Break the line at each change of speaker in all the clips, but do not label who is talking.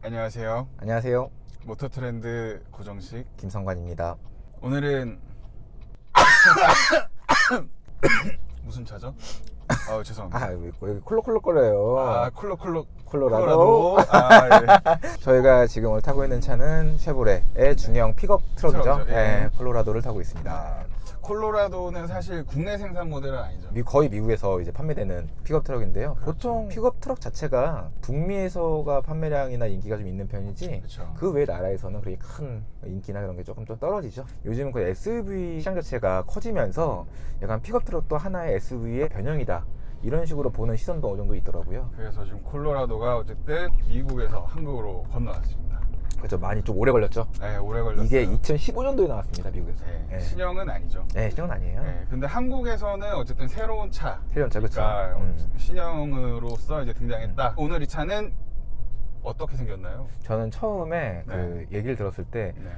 안녕하세요.
안녕하세요.
모터트렌드 고정식
김성관입니다.
오늘은 무슨 차죠? 죄송합니다.
여기 콜록콜록거려요. 콜로라도. 저희가 지금 오늘 타고 있는 차는 쉐보레의 중형 픽업 트럭이죠.
트럭이죠. 예.
콜로라도를 타고 있습니다.
콜로라도는 사실 국내 생산 모델은 아니죠.
거의 미국에서 이제 판매되는 픽업 트럭인데요.
그렇죠.
보통 픽업 트럭 자체가 북미에서가 판매량이나 인기가 좀 있는 편이지,
그렇죠.
그 외 나라에서는 그렇게 큰 인기나 그런 게 조금 좀 떨어지죠. 요즘은 그 SUV 시장 자체가 커지면서 약간 픽업 트럭도 하나의 SUV의 변형이다, 이런 식으로 보는 시선도 어느 정도 있더라고요.
그래서 지금 콜로라도가 어쨌든 미국에서 한국으로 건너왔습니다.
그렇죠. 많이 좀 오래 걸렸죠.
네, 오래 걸렸어요.
이게 2015년도에 나왔습니다, 미국에서.
네, 신형은 아니죠.
네, 신형은 아니에요.
네, 근데 한국에서는 어쨌든 새로운 차.
새로운 차, 그렇죠.
그러니까 신형으로서 이제 등장했다. 오늘 이 차는 어떻게 생겼나요?
저는 처음에
네.
그 얘기를 들었을 때,
네.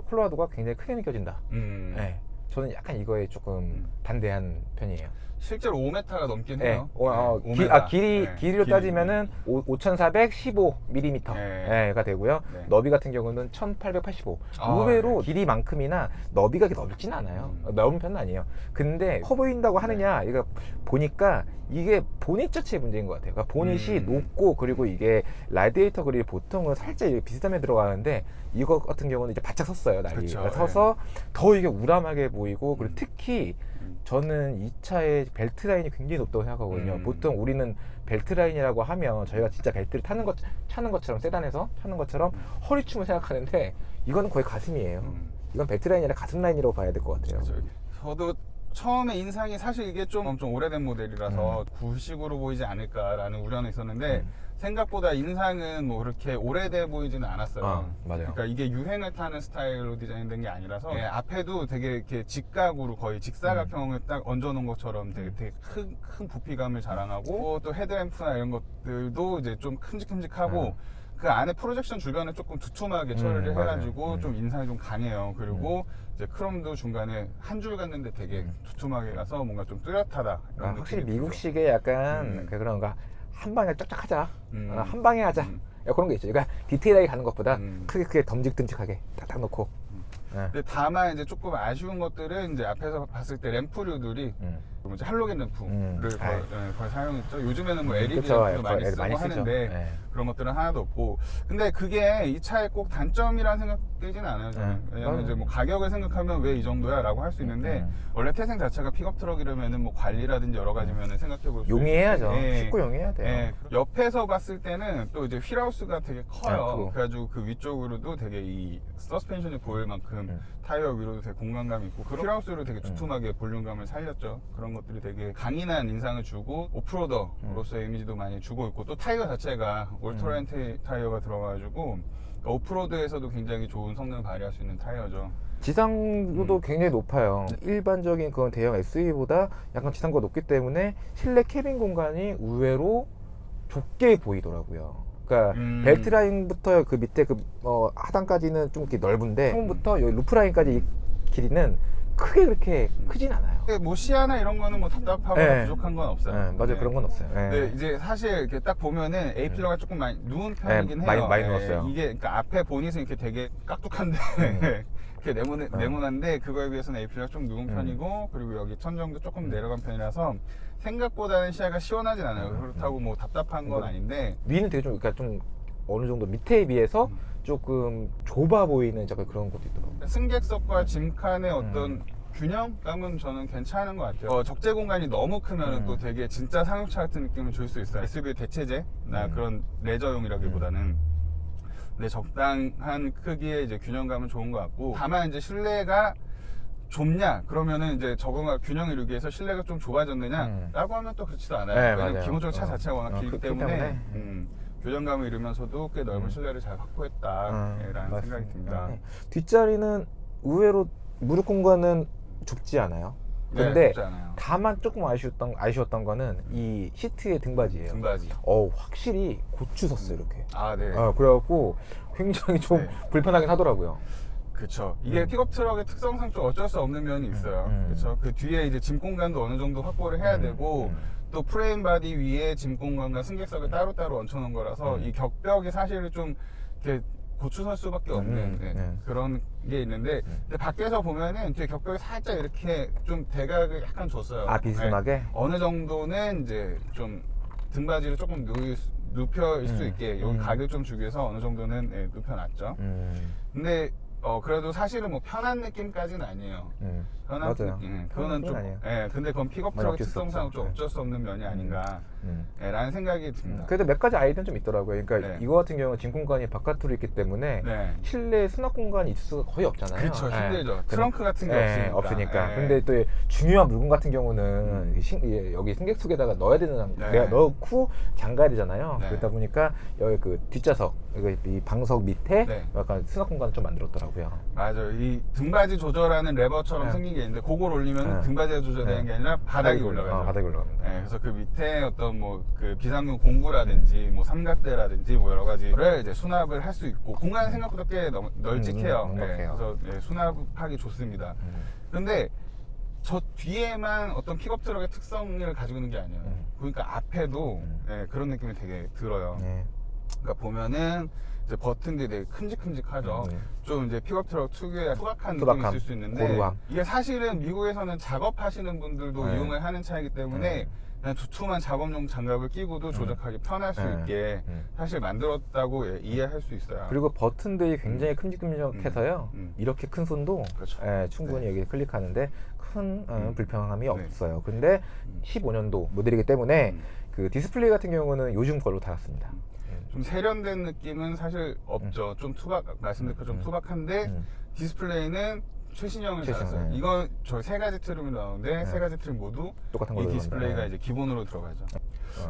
콜로라도가 굉장히 크게 느껴진다.
네.
저는 약간 이거에 조금 반대한 편이에요.
실제로 5m가 넘긴
네.
해요.
길이로 따지면은 5,415mm가 되고요.
네.
너비 같은 경우는 1,885.
아,
의외로
네.
길이만큼이나 너비가 그렇게 넓진 않아요. 넓은 편은 아니에요. 근데 커 보인다고 하느냐, 이거 보니까 이게 보닛 자체의 문제인 것 같아요. 그러니까 보닛이 높고, 그리고 이게 라디에이터 그릴이 보통은 살짝 이렇게 비스듬하게 들어가는데, 이거 같은 경우는 이제 바짝 섰어요, 날이.
그렇죠.
그러니까 서서 더 이게 우람하게 보이고, 그리고 특히 저는 이 차의 벨트 라인이 굉장히 높다고 생각하거든요. 보통 우리는 벨트 라인이라고 하면 저희가 진짜 벨트를 차는 것처럼, 세단에서 차는 것처럼 허리춤을 생각하는데, 이거는 거의 가슴이에요. 이건 벨트 라인이 아니라 가슴 라인이라고 봐야 될 것 같아요.
그렇죠. 저도 처음에 인상이 사실 이게 좀 엄청 오래된 모델이라서 구식으로 보이지 않을까라는 우려는 있었는데 생각보다 인상은 뭐 그렇게 오래돼 보이지는 않았어요.
맞아요.
그러니까 이게 유행을 타는 스타일로 디자인된 게 아니라서 앞에도 되게 이렇게 직각으로 거의 직사각형을 딱 얹어놓은 것처럼 되게 큰 부피감을 자랑하고, 또 헤드램프나 이런 것들도 이제 좀 큼직큼직하고 그 안에 프로젝션 주변을 조금 두툼하게 처리를 해가지고 좀 인상이 좀 강해요. 그리고 이제 크롬도 중간에 한 줄 갔는데 되게 두툼하게 가서 뭔가 좀 뚜렷하다. 이런
확실히
느낌이
미국식의 약간 그런가, 한 방에 쫙쫙 하자, 한 방에 하자, 그런 게 있죠. 그러니까 디테일하게 가는 것보다 크게 듬직듬직하게 딱딱 놓고.
근데 다만 이제 조금 아쉬운 것들은 이제 앞에서 봤을 때 램프류들이 이제 할로겐 램프를 거의 사용했죠. 요즘에는 뭐 LED
그쵸,
램프도 많이 쓰고
많이 쓰죠.
하는데 그런 것들은 하나도 없고. 근데 그게 이 차의 꼭 단점이라는 생각 들지는 않아요, 저는. 왜냐면 이제 뭐 가격을 생각하면 왜 이 정도야 라고 할 수 있는데, 원래 태생 자체가 픽업 트럭이라면은 뭐 관리라든지 여러 가지 면을 생각해 볼 수
용이해야죠. 쉽고 용이해야 돼요.
옆에서 봤을 때는 또 이제 휠하우스가 되게 커요.
크고.
그래가지고 그 위쪽으로도 되게 이 서스펜션이 보일 만큼 타이어 위로도 되게 공간감이 있고, 그 휠하우스로 되게 두툼하게 볼륨감을 살렸죠. 그런 것들이 되게 강인한 인상을 주고 오프로더로서의 이미지도 많이 주고 있고, 또 타이어 자체가 올토렌 타이어가 들어가가지고 오프로드에서도 굉장히 좋은 성능을 발휘할 수 있는 타이어죠.
지상도도 굉장히 높아요. 일반적인 그런 대형 SUV보다 약간 지상도가 높기 때문에 실내 캐빈 공간이 의외로 좁게 보이더라고요. 그러니까 벨트 라인부터 그 밑에 하단까지는 좀 이렇게 넓은데, 처음부터 여기 루프 라인까지 이 길이는 크게 그렇게 크진 않아요.
뭐 시야나 이런 거는 뭐 답답하거나 부족한 건 없어요.
맞아요. 그런 건 없어요.
네, 이제 사실 이렇게 딱 보면은 A 필러가 조금 많이 누운 편이긴 해요.
많이 누웠어요.
이게 그러니까 앞에 보닛은 이렇게 되게 깍둑한데 이렇게 네모난데, 그거에 비해서는 A 필러가 좀 누운 편이고, 그리고 여기 천정도 조금 내려간 편이라서 생각보다는 시야가 시원하진 않아요. 그렇다고 뭐 답답한 건 아닌데,
위는 되게 그러니까 좀 어느 정도 밑에에 비해서 조금 좁아 보이는 약간 그런 것도 있더라고요.
승객석과 짐칸의 어떤 균형감은 저는 괜찮은 것 같아요. 적재 공간이 너무 크면 또 되게 진짜 상용차 같은 느낌을 줄 수 있어요. SUV 대체제나 그런 레저용이라기보다는. 근데 적당한 크기의 이제 균형감은 좋은 것 같고, 다만 이제 실내가 좁냐 그러면은 이제 균형을 이루기 위해서 실내가 좀 좁아졌느냐 라고 하면 또 그렇지도 않아요. 왜냐면
맞아요.
기본적으로 차 자체가 워낙 길기 때문에 균형감을 이루면서도 꽤 넓은 실내를 잘 확보했다라는 생각이 듭니다.
뒷자리는 의외로 무릎 공간은 좁지 않아요. 근데
좁지 않아요.
다만 조금 아쉬웠던 거는 이 시트의 등받이에요.
등받이.
확실히 고추 섰어요, 이렇게.
네.
그래갖고 굉장히 좀 불편하긴 하더라고요.
그렇죠. 이게 픽업 트럭의 특성상 좀 어쩔 수 없는 면이 있어요. 그렇죠. 그 뒤에 이제 짐 공간도 어느 정도 확보를 해야 되고, 또 프레임 바디 위에 짐 공간과 승객석을 따로따로 얹혀놓은 거라서 이 격벽이 사실은 좀 이렇게 고추설 수밖에 없는 그런 게 있는데 근데 밖에서 보면은 뒤에 격벽이 살짝 이렇게 좀 대각을 약간 줬어요.
아, 비스듬하게?
네. 어느 정도는 이제 좀 등받이를 조금 눕힐 수 있게 여기 각을 좀 주기 위해서 어느 정도는 눕혀놨죠. 근데 그래도 사실은 뭐 편한 느낌까지는 아니에요. 편한
맞아요.
느낌. 그거는 좀
아니에요.
근데 그건 픽업
많이
트럭
어쩔 수
특성상
없죠.
좀 어쩔 수 없는 면이 아닌가 라는 생각이 듭니다.
그래도 몇 가지 아이디어는 좀 있더라고요. 그러니까
네.
이거 같은 경우는 짐 공간이 바깥으로 있기 때문에
네.
실내 수납 공간이 있을 수가 거의 없잖아요.
그렇죠. 힘들죠.
네.
트렁크 같은 게
네,
없으니까. 네.
근데 또 중요한 물건 같은 경우는 여기 승객석에다가 넣어야 되는
네.
내가 넣고 잠가야 되잖아요.
네.
그러다 보니까 여기 그 뒷좌석, 이 방석 밑에
네.
약간 수납 공간을 좀 만들었더라고요.
맞아요. 이 등받이 조절하는 레버처럼
네.
생긴 게 있는데 그걸 올리면
네.
등받이가 조절되는
네.
게 아니라 바닥이 올라가요.
바닥이 올라갑니다.
네, 그래서 그 밑에 어떤 뭐 그 비상용 공구라든지 뭐 삼각대라든지 뭐 여러 가지를 이제 수납을 할 수 있고 공간이 생각보다 꽤 널찍해요.
넉넉해요.
그래서 수납하기 좋습니다. 근데 저 뒤에만 어떤 픽업 트럭의 특성을 가지고 있는 게 아니에요. 그러니까 앞에도 그런 느낌이 되게 들어요.
네.
그러니까 보면은 이제 버튼들이 되게 큼직큼직하죠. 좀 이제 픽업 트럭 특유의 소박한 느낌이
소박함,
있을 수 있는데
고루함.
이게 사실은 미국에서는 작업하시는 분들도
네.
이용을 하는 차이기 때문에 그냥 두툼한 작업용 장갑을 끼고도 조작하기 편할 수 있게 사실 만들었다고 이해할 수 있어요.
그리고 버튼들이 굉장히 큼직큼직해서요. 이렇게 큰 손도
그렇죠.
충분히 여기 클릭하는데 큰 불편함이
네.
없어요. 근데 15년도 모델이기 때문에 그 디스플레이 같은 경우는 요즘 걸로 달았습니다.
좀 세련된 느낌은 사실 없죠. 좀 말씀드린 것처럼 좀 투박한데 디스플레이는 최신형을 달았어요.
네.
이건 저 세 가지 트림이 나오는데 세 가지 트림 모두
똑같은
이
걸로
디스플레이가
들어간다.
이제 기본으로 들어가죠.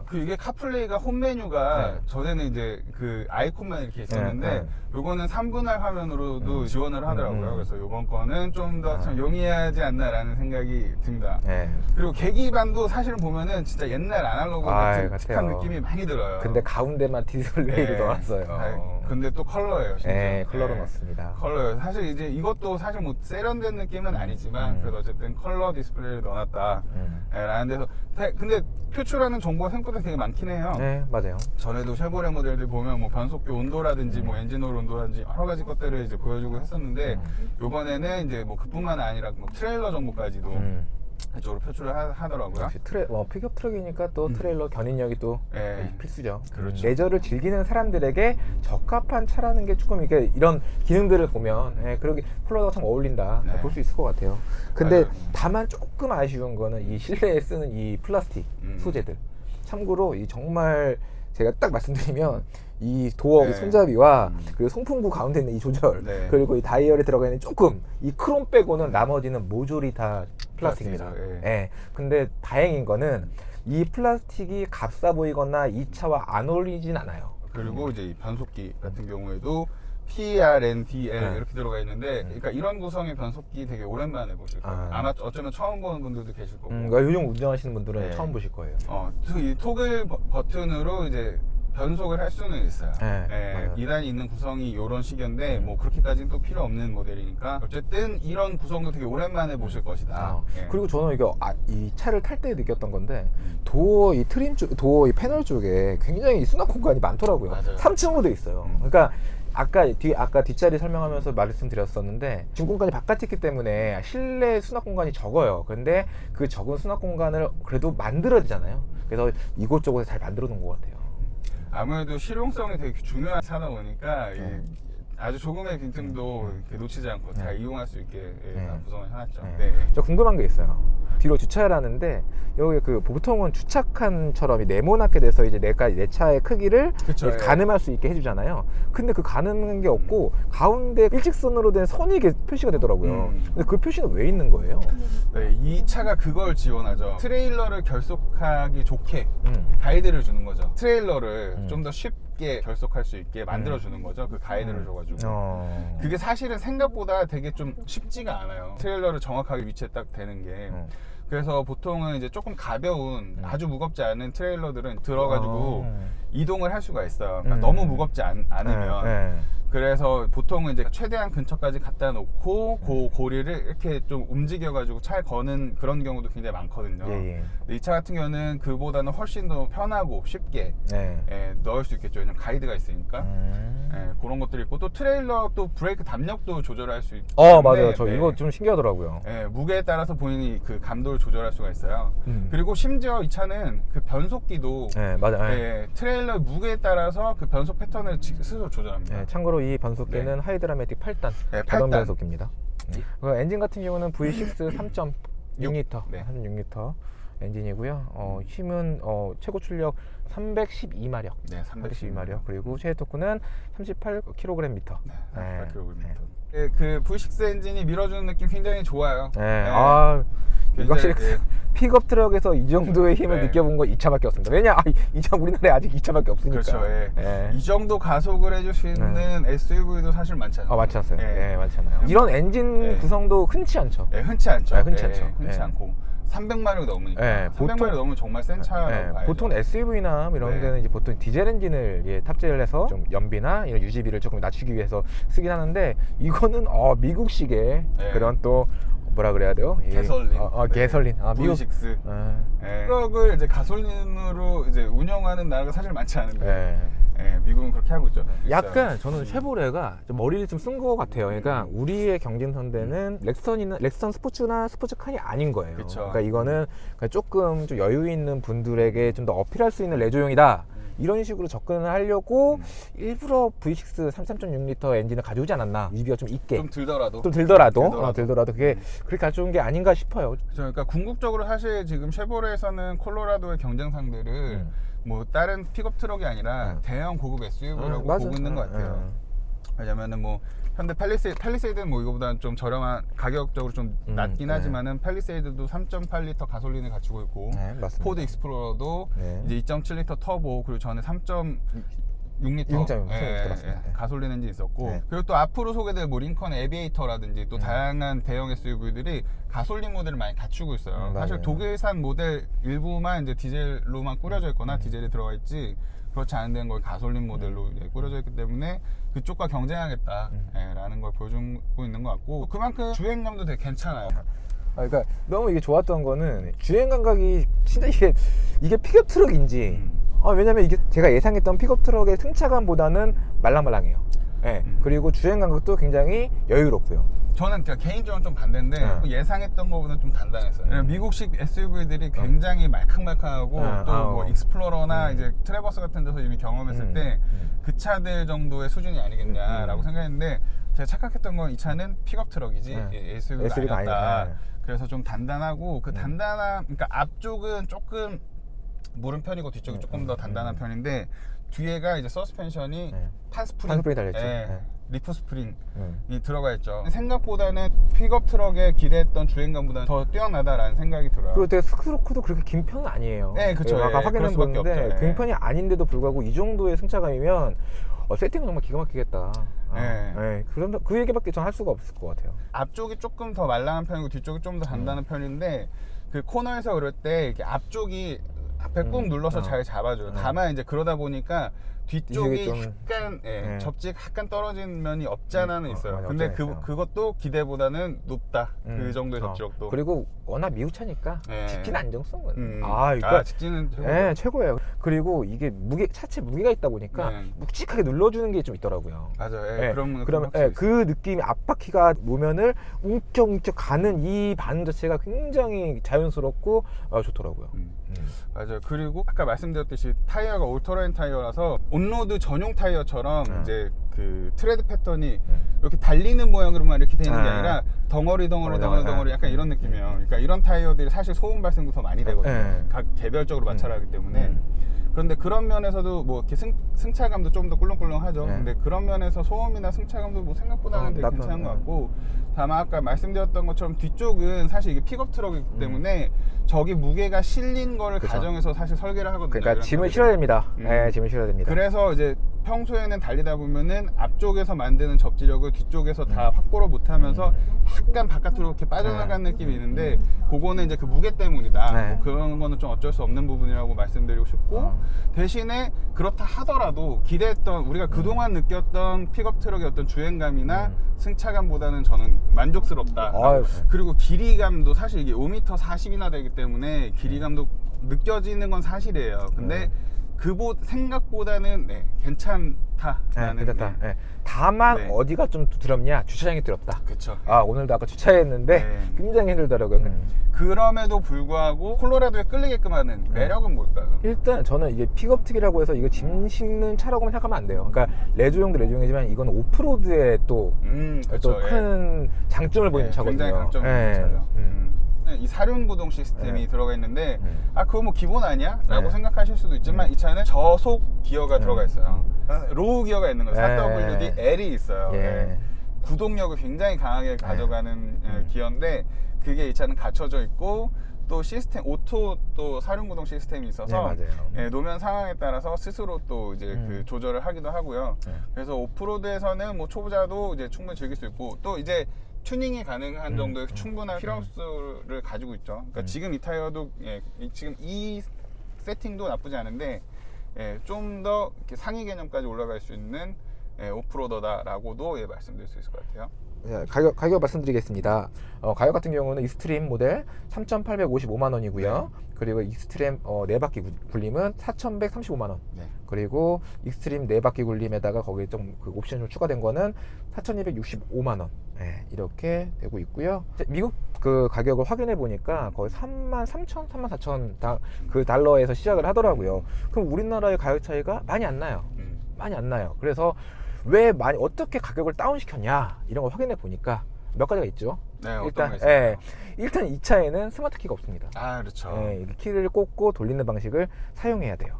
그 이게 카플레이가 홈 메뉴가 전에는 이제 그 아이콘만 이렇게 있었는데 요거는 3분할 화면으로도 지원을 하더라고요. 그래서 요번 거는 좀 더 참 용이하지 않나라는 생각이 듭니다. 그리고 계기판도 사실은 보면은 진짜 옛날 아날로그 같은 칙한 느낌이 많이 들어요.
근데 가운데만 디스플레이를 넣었어요.
근데 또 컬러예요.
네, 컬러로 넣습니다.
컬러예요. 사실 이제 이것도 사실 뭐 세련된 느낌은 아니지만 그래도 어쨌든 컬러 디스플레이를 넣어놨다. 라는 데서 근데 표출하는 정보가 생각보다 되게 많긴 해요.
네, 맞아요.
전에도 쉐보레 모델들 보면 뭐 변속기 온도라든지 뭐 엔진오일 온도라든지 여러 가지 것들을 이제 보여주고 했었는데 요번에는 이제 뭐 그뿐만 아니라 뭐 트레일러 정보까지도 이쪽으로 표출을 하더라고요.
역시 픽업 트럭이니까 또 트레일러 견인력이 또 필수죠.
그렇죠.
레저를 즐기는 사람들에게 적합한 차라는 게 조금 이게 이런 기능들을 보면 그러게 쿨러가 참 어울린다 볼 수 있을 것 같아요. 근데
맞아요.
다만 조금 아쉬운 거는 이 실내에 쓰는 이 플라스틱 소재들. 참고로 이 정말 제가 딱 말씀드리면 이 도어 손잡이와 그리고 송풍구 가운데 있는 이 조절 그리고 이 다이얼에 들어가 있는 조금 이 크롬 빼고는 나머지는 모조리 다 플라스틱입니다. 근데 다행인 거는 이 플라스틱이 값싸 보이거나 이 차와 안 어울리진 않아요.
그리고 이제 이 변속기 같은 경우에도 PRNDL 이렇게 들어가 있는데 그러니까 이런 구성의 변속기 되게 오랜만에 보실 거예요. 아마 어쩌면 처음 보는 분들도 계실 거고.
그러니까 요즘 운전하시는 분들은 처음 보실 거예요.
이 토글 버튼으로 이제 변속을 할 수는 있어요.
맞아요.
2단이 있는 구성이 이런 식인데 뭐 그렇게까지는 또 필요 없는 모델이니까 어쨌든 이런 구성도 되게 오랜만에 보실 것이다.
그리고 저는 이거 이 차를 탈 때 느꼈던 건데 도어 이 트림 쪽, 도어 이 패널 쪽에 굉장히 수납 공간이 많더라고요.
맞아요.
3층으로 돼 있어요. 그러니까 아까 뒷자리 설명하면서 말씀드렸었는데 짐 공간이 바깥에 있기 때문에 실내 수납 공간이 적어요. 그런데 그 적은 수납 공간을 그래도 만들어야 되잖아요. 그래서 이곳저곳에 잘 만들어 놓은 것 같아요.
아무래도 실용성이 되게 중요한 차다 보니까 아주 조금의 빈틈도 이렇게 놓치지 않고 잘 이용할 수 있게 다 구성을 해놨죠.
저 궁금한 게 있어요. 뒤로 주차를 하는데 여기 그 보통은 주차칸처럼 네모나게 돼서 이제 내 차의 크기를
그쵸,
가늠할 수 있게 해주잖아요. 근데 그 가늠한 게 없고 가운데 일직선으로 된 선이 이게 표시가 되더라고요. 근데 그 표시는 왜 있는 거예요?
이 차가 그걸 지원하죠. 트레일러를 결속하기 좋게 가이드를 주는 거죠. 트레일러를 좀 더 쉽게 결속할 수 있게 만들어주는 거죠. 그 가이드를 줘가지고. 그게 사실은 생각보다 되게 좀 쉽지가 않아요. 트레일러를 정확하게 위치에 딱 대는 게. 그래서 보통은 이제 조금 가벼운 아주 무겁지 않은 트레일러들은 들어가지고 이동을 할 수가 있어요. 그러니까 너무 무겁지 않으면 그래서 보통은 이제 최대한 근처까지 갖다 놓고 그 고리를 이렇게 좀 움직여가지고 차에 거는 그런 경우도 굉장히 많거든요.
예.
근데 이 차 같은 경우는 그보다는 훨씬 더 편하고 쉽게
네.
넣을 수 있겠죠. 왜냐면 가이드가 있으니까. 그런 것들이 있고 또 트레일러 또 브레이크 담력도 조절할 수 있고.
맞아요. 저 이거 좀 신기하더라고요.
무게에 따라서 본인이 그 감도를 조절할 수가 있어요. 그리고 심지어 이 차는 그 변속기도
네, 맞아요.
트레일러 무게에 따라서 그 변속 패턴을 스스로 조절합니다.
네, 참고로 이 변속기는 하이드라매틱 8단 자동
8단.
변속기입니다. 그 엔진 같은 경우는 V6 3.6L,
네.
3.6L 엔진이고요. 힘은 최고 출력 312마력.
네,
312마력. 그리고 최대 토크는 38kgm.
네, 38kg. 그 V6 엔진이 밀어주는 느낌 굉장히 좋아요.
이거 확실히 픽업 트럭에서 이 정도의 힘을 느껴본 건 이 차밖에 없습니다. 왜냐? 이 차 우리나라에 아직 이 차밖에 없으니까.
그렇죠. 이 정도 가속을 해줄 수 있는 SUV도 사실 많지 않아요.
많지 않아요. 많지 않아요. 이런 엔진 구성도 흔치 않죠.
흔치 않죠.
흔치 않죠.
흔치 않고 300마력 넘으니까. 300마력 넘으면 정말 센 차라고 봐야죠.
보통 SUV나 이런 데는 이제 보통 디젤 엔진을 탑재를 해서 좀 연비나 이런 유지비를 조금 낮추기 위해서 쓰긴 하는데 이거는 미국식의 그런 또 뭐라 그래야 돼요?
개솔린.
개솔린.
V6. 트럭을 이제 가솔린으로 이제 운영하는 나라가 사실 많지 않은데. 미국은 그렇게 하고 있죠.
약간 저는 쉐보레가 좀 머리를 좀 쓴 것 같아요. 그러니까 우리의 경쟁선대는 렉선 스포츠나 스포츠카이 아닌 거예요.
그쵸.
그러니까 이거는 조금 좀 여유 있는 분들에게 좀 더 어필할 수 있는 레조용이다. 이런 식으로 접근을 하려고 일부러 V6 3.6L 엔진을 가져오지 않았나. 유지비가 좀 있게.
좀 들더라도
그게 그렇게 가져온 게 아닌가 싶어요.
그러니까 궁극적으로 사실 지금 쉐보레에서는 콜로라도의 경쟁상들을 뭐 다른 픽업 트럭이 아니라 대형 고급 SUV라고 보고 있는 것 같아요. 왜냐면은 뭐 현대 팰리세이드는 뭐 이거보다는 좀 저렴한, 가격적으로 좀 낮긴 하지만은 팰리세이드도 3.8L 가솔린을 갖추고 있고, 포드 익스플로러도 이제 2.7L 터보, 그리고 전에 6.6L 가솔린 엔진 있었고, 그리고 또 앞으로 소개될 뭐 링컨 에비에이터라든지 또 다양한 대형 SUV들이 가솔린 모델을 많이 갖추고 있어요. 사실 독일산 모델 일부만 이제 디젤로만 꾸려져 있거나 디젤이 들어가 있지, 그렇지 않은 데는 거의 가솔린 모델로 꾸려져 있기 때문에 그쪽과 경쟁하겠다라는 걸 보여주고 있는 것 같고, 그만큼 주행감도 되게 괜찮아요.
그러니까 너무 이게 좋았던 거는 주행 감각이 진짜 이게 픽업 트럭인지, 왜냐면 이게 제가 예상했던 픽업 트럭의 승차감보다는 말랑말랑해요. 그리고 주행 감각도 굉장히 여유롭고요.
저는 개인적으로 좀 반대인데 예상했던 것보다 좀 단단했어요. 미국식 SUV들이 굉장히 말캉말캉하고 또 뭐 익스플로러나 이제 트래버스 같은 데서 이미 경험했을 때 그 차들 정도의 수준이 아니겠냐라고 생각했는데, 제가 착각했던 건 이 차는 픽업 트럭이지 SUV가 아니었다. 그래서 좀 단단하고, 그 단단한, 그러니까 앞쪽은 조금 무른 편이고 뒤쪽이 조금 더 단단한 편인데, 뒤에가 이제 서스펜션이 판스프링 달려있죠. 리프 스프링이 들어가 있죠. 생각보다는 픽업 트럭에 기대했던 주행감보다는 더 뛰어나다라는 생각이 들어요.
그리고 되게 스크로크도 그렇게 긴 편은 아니에요.
네, 그렇죠.
아까 확인해 봤는데 긴 편이 아닌데도 불구하고 이 정도의 승차감이면 세팅은 정말 기가 막히겠다. 그런데 그 얘기밖에 전 할 수가 없을 것 같아요.
앞쪽이 조금 더 말랑한 편이고 뒤쪽이 좀 더 단단한 편인데, 그 코너에서 그럴 때 이렇게 앞쪽이 앞에 꾹 눌러서 잘 잡아줘요. 다만 이제 그러다 보니까 뒤쪽이 약간 접지가 약간 떨어진 면이 없지 않아는 있어요. 근데 그것도 기대보다는 높다. 그 정도의 접지력도.
그리고 워낙 미국 차니까 직진 안정성은
직진은
최고예요. 그리고 이게 차체 무게가 있다 보니까 묵직하게 눌러주는 게 좀 있더라고요.
맞아요.
그러면 그 느낌이 앞바퀴가 오면을 웅쩍웅쩍 가는 이 반응 자체가 굉장히 자연스럽고 좋더라고요.
맞아요. 그리고 아까 말씀드렸듯이 타이어가 올터레인 타이어라서 온로드 전용 타이어처럼 이제 그 트레드 패턴이 이렇게 달리는 모양으로만 이렇게 되는 게 아니라 덩어리 약간 이런 느낌이에요. 그러니까 이런 타이어들이 사실 소음 발생도 더 많이 되거든요. 각 개별적으로 마찰하기 때문에. 그런데 그런 면에서도 뭐 이렇게 승차감도 좀 더 꿀렁꿀렁하죠. 근데 그런 면에서 소음이나 승차감도 뭐 생각보다는 되게 괜찮은 것 같고, 다만 아까 말씀드렸던 것처럼 뒤쪽은 사실 이게 픽업 트럭이기 때문에 저기 무게가 실린 거를 가정해서 사실 설계를 하거든요.
그러니까 짐을 실어야 됩니다. 짐을 실어야 됩니다.
그래서 이제 평소에는 달리다 보면은 앞쪽에서 만드는 접지력을 뒤쪽에서 다 확보를 못하면서 약간 바깥으로 이렇게 빠져나가는 느낌이 있는데 그거는 이제 그 무게 때문이다.
네.
뭐 그런 거는 좀 어쩔 수 없는 부분이라고 말씀드리고 싶고 대신에 그렇다 하더라도 기대했던 우리가 그동안 느꼈던 픽업 트럭의 어떤 주행감이나 승차감보다는 저는 만족스럽다.
아유.
그리고 길이감도 사실 이게 5m 40이나 되기 때문에 길이감도 느껴지는 건 사실이에요. 근데 생각보다는 괜찮다라는.
네, 괜찮다. 네. 다만
네.
어디가 좀 두렵냐? 주차장이 두렵다.
그렇죠.
아, 오늘도 아까 주차했는데
네.
굉장히 힘들더라고요.
그럼에도 불구하고 콜로라도에 끌리게끔 하는 매력은 뭘까요?
일단 저는 이게 픽업 특이라고 해서 이거 짐 싣는 차라고만 생각하면 안 돼요. 그러니까 레조용도 레조용이지만 이건 오프로드에 또
그렇죠.
큰 장점을 보이는 차거든요.
굉장히 강점이 있는 차죠. 이 사륜 구동 시스템이 들어가 있는데 그거 뭐 기본 아니야? 라고 생각하실 수도 있지만 이 차는 저속 기어가 들어가 있어요. 로우 기어가 있는 거예요. 4WD L이 있어요. 구동력을 굉장히 강하게 가져가는 기어인데 그게 이 차는 갖춰져 있고 또 시스템 오토 또 사륜 구동 시스템이 있어서 노면 상황에 따라서 스스로 또 이제 그 조절을 하기도 하고요. 그래서 오프로드에서는 뭐 초보자도 이제 충분히 즐길 수 있고 또 이제 튜닝이 가능한 정도의 충분한 휘렁수를 가지고 있죠. 그러니까 지금 이 타이어도 지금 이 세팅도 나쁘지 않은데 좀 더 상위 개념까지 올라갈 수 있는 오프로더다라고도 말씀드릴 수 있을 것 같아요.
네, 가격 말씀드리겠습니다. 가격 같은 경우는 익스트림 모델 3,855만 원이고요. 그리고 익스트림 4바퀴 굴림은 4,135만 원. 그리고 익스트림 4바퀴 굴림에다가 거기에 좀 그 옵션이 추가된 거는 4,265만 원. 이렇게 되고 있고요. 미국 그 가격을 확인해 보니까 거의 33,000, 34,000 그 달러에서 시작을 하더라고요. 그럼 우리나라의 가격 차이가 많이 안 나요. 많이 안 나요. 그래서 어떻게 가격을 다운시켰냐 이런 걸 확인해 보니까 몇 가지가 있죠. 일단 이 차에는 스마트 키가 없습니다.
그렇죠.
키를 꽂고 돌리는 방식을 사용해야 돼요.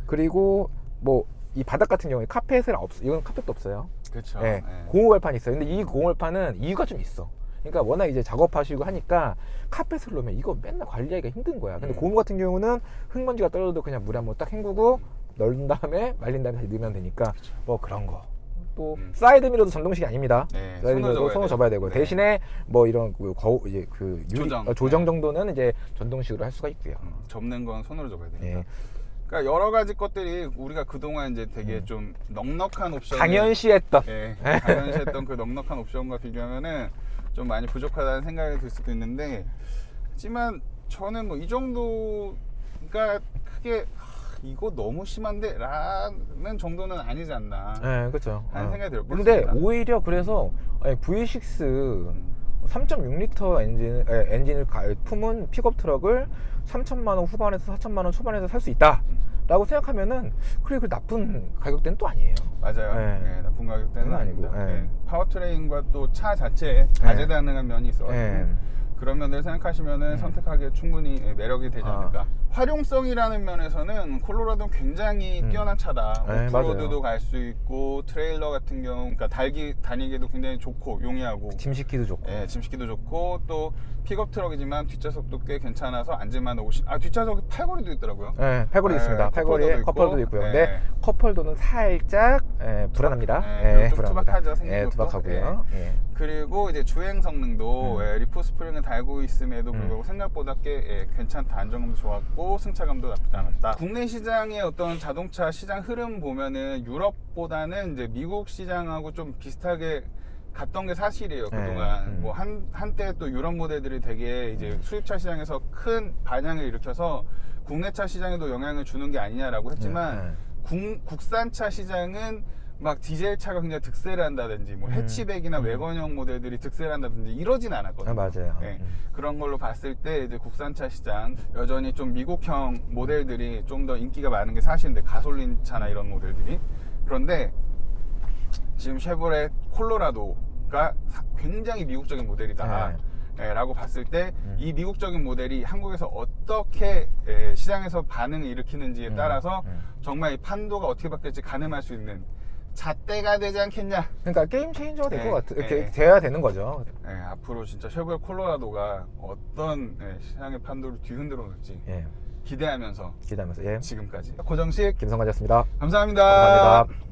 그리고 뭐 이 바닥 같은 경우에 이건 카펫도 없어요.
그렇죠.
고무발판이 있어요. 근데 이 고무발판은 이유가 좀 있어. 그러니까 워낙 이제 작업하시고 하니까 카펫을 놓으면 이거 맨날 관리하기가 힘든 거야. 근데 고무 같은 경우는 흙먼지가 떨어져도 그냥 물에 한번 딱 헹구고 널은 다음에 말린 다음에 다시 넣으면 되니까 뭐 그런 거. 또 사이드 미러도 전동식이 아닙니다. 사이드 미러도 손을 접어야 되고 대신에 뭐 이런 조정 정도는 이제 전동식으로 할 수가 있고요.
접는 건 손으로 접어야 되니까. 그러니까 여러 가지 것들이 우리가 그동안 이제 되게 좀 넉넉한 옵션
당연시했던
당연시했던 그 넉넉한 옵션과 비교하면은 좀 많이 부족하다는 생각이 들 수도 있는데 하지만 저는 뭐 이 정도가 크게 이거 너무 심한데? 라는 정도는 아니지 않나.
그렇죠.
하는 생각이 들어요.
근데 오히려 그래서 V6 3.6L 엔진을 품은 픽업 트럭을 3천만 원 후반에서 4천만 원 초반에서 살 수 있다 라고 생각하면은 그래 그 나쁜 가격대는 또 아니에요.
맞아요. 나쁜 가격대는
아니고
파워트레인과 또 차 자체에 다재다능한 면이 있어가지고 그런 면들 생각하시면은 선택하기에 충분히 매력이 되지 않을까. 활용성이라는 면에서는 콜로라도는 굉장히 뛰어난 차다. 오프로드도 갈 수 있고 트레일러 같은 경우 그러니까 다니기도 굉장히 좋고 용이하고
짐 싣기도 좋고
짐 싣기도 좋고 또 픽업 트럭이지만 뒷좌석도 꽤 괜찮아서 앉으면 뒷좌석에 팔걸이도 있더라고요.
팔걸이 있습니다. 팔걸이에 컵홀더도 있고요. 근데 컵홀더는 살짝 불안합니다.
좀 투박하죠.
투박하고요.
그리고 이제 주행 성능도 리프 스프링을 달고 있음에도 불구하고 생각보다 꽤 괜찮다. 안정감도 좋았고 승차감도 나쁘지 않았다. 국내 시장의 어떤 자동차 시장 흐름 보면은 유럽보다는 이제 미국 시장하고 좀 비슷하게 갔던 게 사실이에요. 그동안 뭐 한때 또 유럽 모델들이 되게 이제 수입차 시장에서 큰 반향을 일으켜서 국내차 시장에도 영향을 주는 게 아니냐라고 했지만 국산차 시장은 막 디젤 차가 굉장히 득세를 한다든지 뭐 해치백이나 외건형 모델들이 득세를 한다든지 이러진 않았거든요.
맞아요.
그런 걸로 봤을 때 이제 국산차 시장 여전히 좀 미국형 모델들이 좀 더 인기가 많은 게 사실인데 가솔린 차나 이런 모델들이 그런데 지금 쉐보레 콜로라도가 굉장히 미국적인 모델이다 라고 봤을 때 이 미국적인 모델이 한국에서 어떻게 시장에서 반응을 일으키는지에 따라서 정말 이 판도가 어떻게 바뀔지 가늠할 수 있는 잣대가 되지 않겠냐.
그러니까 게임 체인저가 될 것 같아요. 이렇게 돼야 되는 거죠.
앞으로 진짜 쉐보레 콜로라도가 어떤 시장의 판도를 뒤흔들어 놓을지 기대하면서
지금까지
고정식
김성관이었습니다.
감사합니다.
감사합니다.